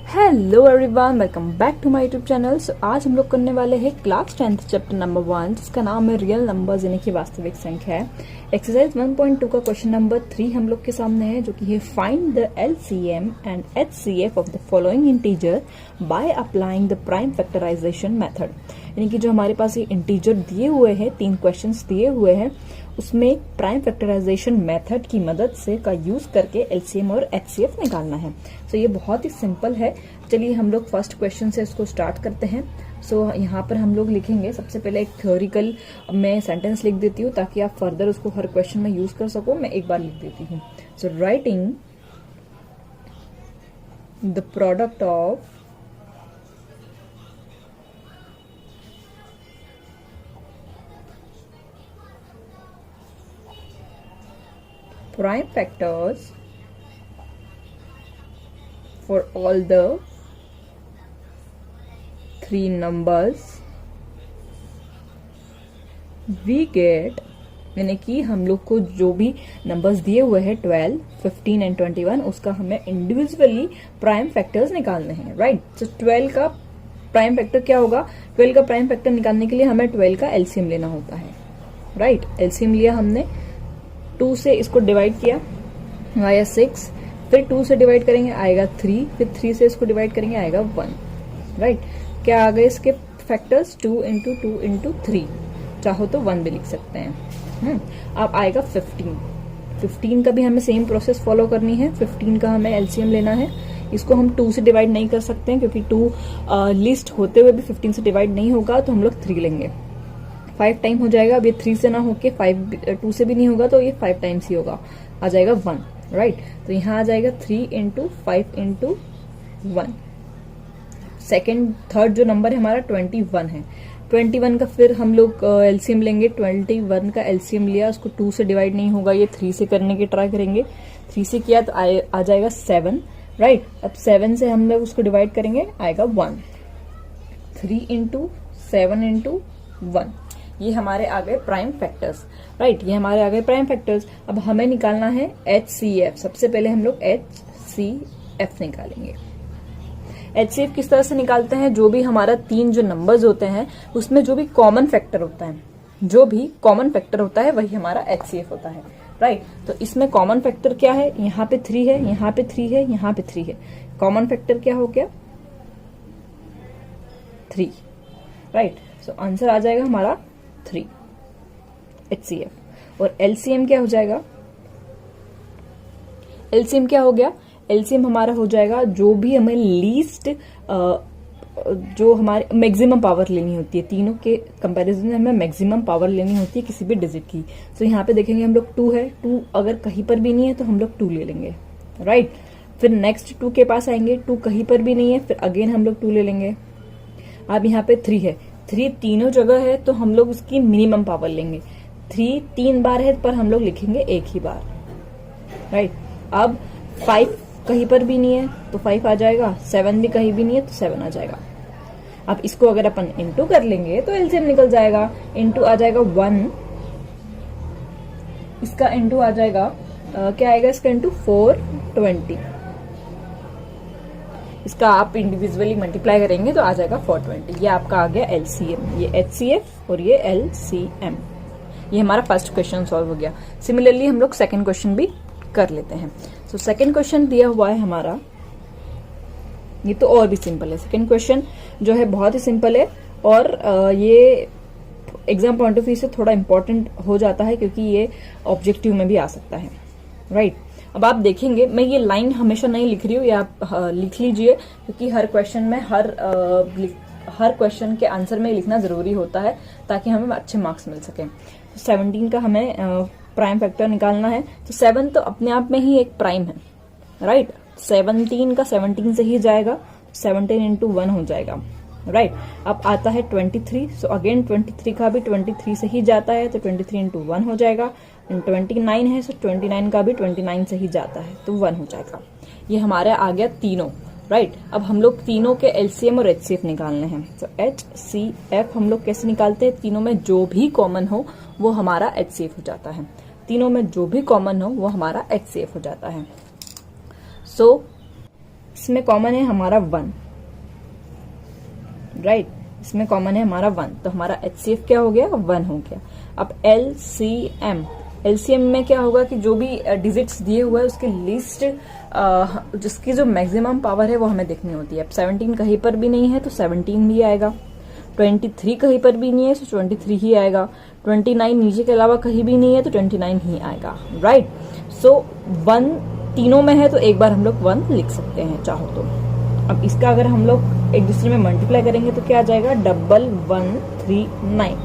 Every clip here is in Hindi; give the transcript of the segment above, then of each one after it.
Hello everyone, welcome back to my YouTube channel. So आज हम लोग करने वाले हैं क्लास 10th चैप्टर नंबर 1, जिसका नाम है रियल नंबर्स यानी कि वास्तविक संख्या है। एक्सरसाइज 1.2 का क्वेश्चन नंबर 3 हम लोग के सामने है, जो कि है find the LCM and HCF of the following integer by applying the prime factorization method. यानी कि जो हमारे पास ये इंटीजर दिए हुए हैं, 3 क्वेश्चंस दिए हुए हैं, उसमें प्राइम फैक्टराइजेशन मेथड की मदद से का यूज करके एलसीएम और एचसीएफ निकालना है। सो ये बहुत ही सिंपल है। चलिए हम लोग फर्स्ट क्वेश्चन से इसको स्टार्ट करते हैं। सो यहाँ पर हम लोग लिखेंगे, सबसे पहले एक थ्योरिकल मैं सेंटेंस लिख देती हूँ ताकि आप फर्दर उसको हर क्वेश्चन में यूज कर सको। मैं एक बार लिख देती हूँ। So writing the product of prime factors for all the 3 numbers we get, यानी कि हम लोग को जो भी नंबर्स दिए हुए हैं 12, 15 एंड 21, उसका हमें इंडिविजुअली प्राइम फैक्टर्स निकालने हैं। राइट। तो 12 का प्राइम फैक्टर क्या होगा? 12 का प्राइम फैक्टर निकालने के लिए हमें 12 का एलसीएम लेना होता है। राइट। एलसीएम लिया हमने, 2 से इसको डिवाइड किया, आया 6, फिर 2 से डिवाइड करेंगे आएगा 3, फिर 3 से इसको डिवाइड करेंगे आएगा 1। राइट। क्या आ गए इसके फैक्टर्स? 2 इंटू 2 इंटू 3, चाहो तो 1 भी लिख सकते हैं। अब आएगा 15। 15 का भी हमें सेम प्रोसेस फॉलो करनी है। 15 का हमें एलसीएम लेना है। इसको हम 2 से डिवाइड नहीं कर सकते हैं, क्योंकि 2 लिस्ट होते हुए भी 15 से डिवाइड नहीं होगा, तो हम लोग 3 लेंगे। 5 टाइम हो जाएगा। अब ये 3 से ना होके 2 से भी नहीं होगा, तो ये 5 टाइम्स ही होगा, आ जाएगा 1। राइट। तो यहाँ आ जाएगा 3 इंटू 5 इंटू 1। थर्ड जो नंबर है हमारा 21 है। 21 का फिर हम लोग एलसीएम लेंगे। 21 का एलसीएम लिया, उसको 2 से डिवाइड नहीं होगा, ये 3 से करने की ट्राई करेंगे। 3 से किया तो आ जाएगा 7। राइट। अब 7 से हम लोग उसको डिवाइड करेंगे, आएगा 1। 3 इंटू 7 इंटू 1, ये हमारे आ गए प्राइम फैक्टर्स। राइट। ये हमारे आ गए प्राइम फैक्टर्स। अब हमें निकालना है एचसीएफ। सबसे पहले हम लोग एचसीएफ निकालेंगे। एचसीएफ किस तरह से निकालते हैं? जो भी हमारा 3 जो नंबर्स होते हैं, उसमें जो भी कॉमन फैक्टर होता है, वही हमारा एचसीएफ होता है। राइट। तो इसमें कॉमन फैक्टर क्या है? यहाँ पे 3 है, यहाँ पे 3 है, यहाँ पे 3 है। कॉमन फैक्टर क्या हो गया? 3। राइट। सो आंसर आ जाएगा हमारा 3 एचसीएफ। और एलसीएम क्या हो जाएगा? एलसीएम क्या हो गया? एलसीएम हमारा हो जाएगा जो भी हमें लीस्ट, जो हमारे मैक्सिमम पावर लेनी होती है, तीनों के कंपैरिजन में हमें मैक्सिमम पावर लेनी होती है किसी भी डिजिट की। तो यहाँ पे देखेंगे हम लोग 2 है, 2 अगर कहीं पर भी नहीं है तो हम लोग 2 ले लेंगे। राइट। फिर नेक्स्ट 2 के पास आएंगे, 2 कहीं पर भी नहीं है, फिर अगेन हम लोग 2 ले लेंगे। अब यहाँ पे 3 है, 3 तीनों जगह है, तो हम लोग उसकी मिनिमम पावर लेंगे। 3 3 बार है, पर हम लोग लिखेंगे एक ही बार। राइट। अब 5 कहीं पर भी नहीं है तो 5 आ जाएगा, 7 भी कहीं भी नहीं है तो 7 आ जाएगा। अब इसको अगर अपन इंटू कर लेंगे तो एलसीएम निकल जाएगा। इंटू आ जाएगा 1, इसका इंटू आ जाएगा क्या आएगा? इसका इंटू 420। इसका आप इंडिविजुअली मल्टीप्लाई करेंगे तो आ जाएगा 420। ये आपका आ गया एलसीएम, ये एचसीएफ और ये एलसीएम। ये हमारा फर्स्ट क्वेश्चन सॉल्व हो गया। सिमिलरली हम लोग सेकंड क्वेश्चन भी कर लेते हैं। सो सेकंड क्वेश्चन दिया हुआ है हमारा, ये तो और भी सिंपल है। सेकंड क्वेश्चन जो है बहुत ही सिंपल है, और ये एग्जाम पॉइंट ऑफ व्यू से थोड़ा इंपॉर्टेंट हो जाता है, क्योंकि ये ऑब्जेक्टिव में भी आ सकता है। राइट। अब आप देखेंगे, मैं ये लाइन हमेशा नहीं लिख रही हूँ, ये आप लिख लीजिए, क्योंकि हर क्वेश्चन में हर क्वेश्चन के आंसर में लिखना जरूरी होता है, ताकि हमें अच्छे मार्क्स मिल सके। 17 का हमें प्राइम फैक्टर निकालना है। तो 7 तो अपने आप में ही एक प्राइम है। राइट। 17 का 17 से ही जाएगा, 17 इंटू 1 हो जाएगा। राइट। अब आता है 23। सो अगेन 23 का भी 23 से ही जाता है, तो 23 इंटू 1 हो जाएगा। 29 है, सो 29 का भी 29 से ही जाता है, तो 1 हो जाएगा। ये हमारे आ गया तीनों। राइट। अब हम लोग तीनों के एलसीएम और एचसीएफ निकालने हैं। तो एचसीएफ हम लोग कैसे निकालते हैं, तीनों में जो भी कॉमन हो वो हमारा एचसीएफ हो जाता है, तीनों में जो भी कॉमन हो वो हमारा एचसीएफ हो जाता है। सो इसमें कॉमन है हमारा 1, राइट, इसमें कॉमन है हमारा 1, तो हमारा एचसीएफ क्या हो गया, 1 हो गया। अब एलसीएम, एलसीएम में क्या होगा कि जो भी डिजिट्स दिए हुए हैं उसके लिस्ट जिसकी जो मैक्सिमम पावर है वो हमें देखनी होती है। अब 17 कहीं पर भी नहीं है तो 17 भी आएगा, 23 कहीं पर भी नहीं है तो 23 ही आएगा, 29 नीचे के अलावा कहीं भी नहीं है तो 29 ही आएगा, राइट। सो 1 तीनों में है तो एक बार हम लोग 1 लिख सकते हैं चाहो तो। अब इसका अगर हम लोग एक दूसरे में मल्टीप्लाई करेंगे तो क्या आ जाएगा, 1139,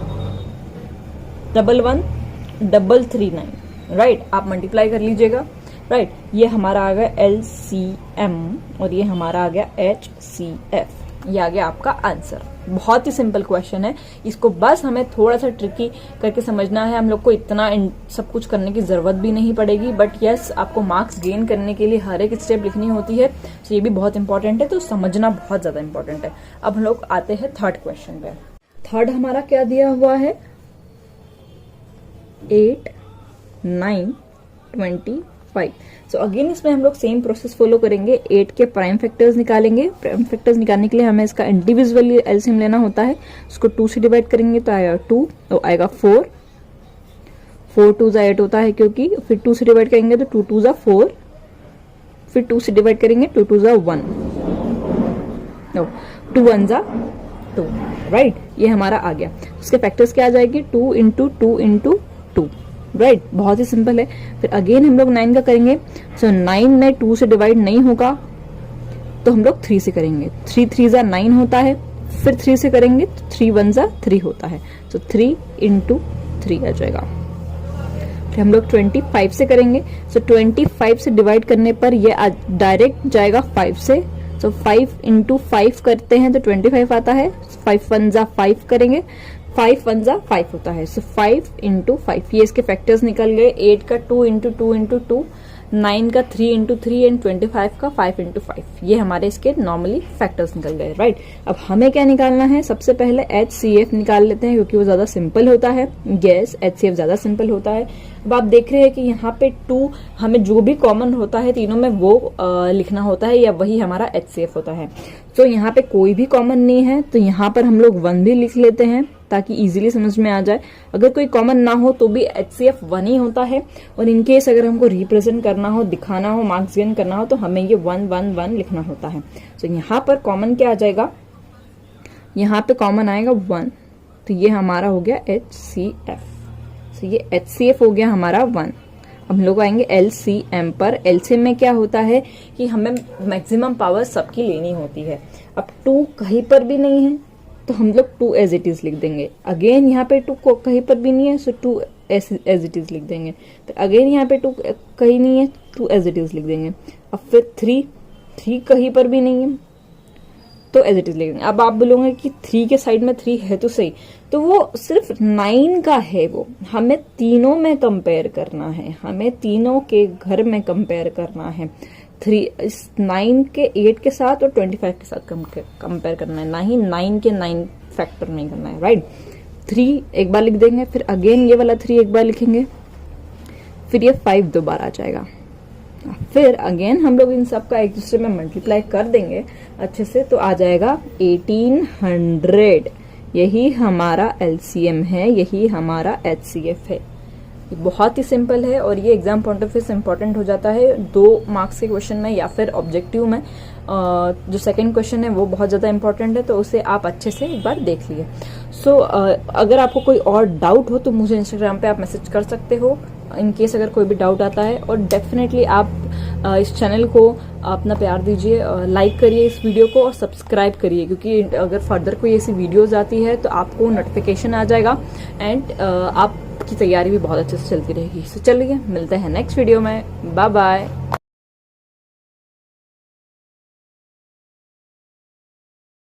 1139, राइट। आप मल्टीप्लाई कर लीजिएगा, राइट। ये हमारा आ गया एलसीएम और ये हमारा आ गया एचसीएफ, ये आ गया आपका आंसर। बहुत ही सिंपल क्वेश्चन है, इसको बस हमें थोड़ा सा ट्रिकी करके समझना है। हम लोग को इतना सब कुछ करने की जरूरत भी नहीं पड़ेगी, बट यस आपको मार्क्स गेन करने के लिए हर एक स्टेप लिखनी होती है, तो ये भी बहुत इंपॉर्टेंट है, तो समझना बहुत ज्यादा इंपॉर्टेंट है। अब हम लोग आते हैं थर्ड क्वेश्चन पे। थर्ड हमारा क्या दिया हुआ है, 8, 9, 25। सो अगेन इसमें हम लोग सेम प्रोसेस फॉलो करेंगे। 8 के प्राइम फैक्टर्स निकालेंगे। प्राइम फैक्टर्स निकालने के लिए हमें इसका इंडिविजुअली एलसीएम लेना होता है। उसको 2 से डिवाइड करेंगे तो आएगा 2, तो आएगा 4, 4 2 8 होता है क्योंकि, फिर 2 से डिवाइड करेंगे तो 2 2 4, फिर 2 से डिवाइड करेंगे 2 2 1, 2 1 2, राइट। ये हमारा आ गया। उसके फैक्टर्स क्या आ जाएगी, 2 इंटू 2 इंटू 2, राइट। बहुत ही सिंपल है। फिर अगेन हम लोग 9 का करेंगे। सो 9 में 2 से डिवाइड नहीं होगा तो हम लोग 3 से करेंगे। 3 3 9 होता है, फिर 3 से करेंगे तो 3 1 3 होता है, सो 3 इंटू 3 आ जाएगा। फिर हम लोग 25 से करेंगे। सो 25 से डिवाइड करने पर ये डायरेक्ट जाएगा 5 से, सो 5 इंटू 5 करते हैं तो 25 आता है। 5 1 5 करेंगे, 5 1 5 होता है, सो 5 इंटू 5, ये इसके फैक्टर्स निकल गए। 8 का 2 इंटू 2 इंटू 2, 9 का 3 इंटू 3 एंड 25 का 5 इंटू 5, ये हमारे इसके नॉर्मली फैक्टर्स निकल गए, राइट। अब हमें क्या निकालना है, सबसे पहले एचसीएफ निकाल लेते हैं क्योंकि वो ज्यादा सिंपल होता है। यस, एचसीएफ ज्यादा सिंपल होता है। अब आप देख रहे हैं कि यहाँ पे 2 हमें जो भी कॉमन होता है तीनों में वो लिखना होता है, या वही हमारा एचसीएफ होता है। तो यहाँ पे कोई भी कॉमन नहीं है तो यहाँ पर हम लोग 1 भी लिख लेते हैं ताकि इजीली समझ में आ जाए। अगर कोई कॉमन ना हो तो भी एचसीएफ 1 ही होता है, और इनकेस अगर हमको रिप्रेजेंट करना हो, दिखाना हो, मार्क्स गेन करना हो तो हमें ये 1 1 1 लिखना होता है। तो यहाँ पर कॉमन क्या आ जाएगा, यहाँ पे कॉमन आएगा 1, तो ये हमारा हो गया एचसीएफ। तो ये एचसीएफ हो गया हमारा 1। अब हम लोग आएंगे एलसीएम पर। एलसीएम में क्या होता है कि हमें मैक्सिमम पावर सबकी लेनी होती है। अब 2 कहीं पर भी नहीं है तो हम लोग 2 एज इट इज लिख देंगे। अगेन यहाँ पे 2 कहीं पर भी नहीं है, सो 2 एज इट इज लिख देंगे। तो अगेन यहाँ पे 2 कहीं नहीं है, 2 एज इट इज लिख देंगे। अब फिर 3 कहीं पर भी नहीं है तो एज इट इज लिख देंगे। अब आप बोलोगे कि 3 के साइड में 3 है तो सही, तो वो सिर्फ 9 का है, वो हमें तीनों में कंपेयर करना है, हमें तीनों के घर में कंपेयर करना है। 9 के 8 के साथ और 25 के साथ कंपेयर करना है, ना ही 9 के 9 फैक्टर नहीं करना है, राइट। 3 एक बार लिख देंगे, फिर अगेन ये वाला 3 एक बार लिखेंगे, फिर ये 5 दो बार आ जाएगा। फिर अगेन हम लोग इन सब का एक दूसरे में मल्टीप्लाई कर देंगे अच्छे से, तो आ जाएगा 1800। यही हमारा एलसीएम है, यही हमारा एचसीएफ है। ये बहुत ही सिंपल है और ये एग्जाम पॉइंट ऑफ व्यू से इंपॉर्टेंट हो जाता है 2 मार्क्स के क्वेश्चन में या फिर ऑब्जेक्टिव में। जो सेकंड क्वेश्चन है वो बहुत ज्यादा इंपॉर्टेंट है, तो उसे आप अच्छे से एक बार देख लिए। सो अगर आपको कोई और डाउट हो तो मुझे इंस्टाग्राम पे आप मैसेज कर सकते हो इन केस अगर कोई भी डाउट आता है। और डेफिनेटली आप इस चैनल को अपना प्यार दीजिए, लाइक करिए इस वीडियो को और सब्सक्राइब करिए, क्योंकि अगर फर्दर कोई ऐसी वीडियोज आती है तो आपको नोटिफिकेशन आ जाएगा एंड आपकी तैयारी भी बहुत अच्छे से चलती रहेगी। सो चलिए मिलते हैं नेक्स्ट वीडियो में, बाय बाय।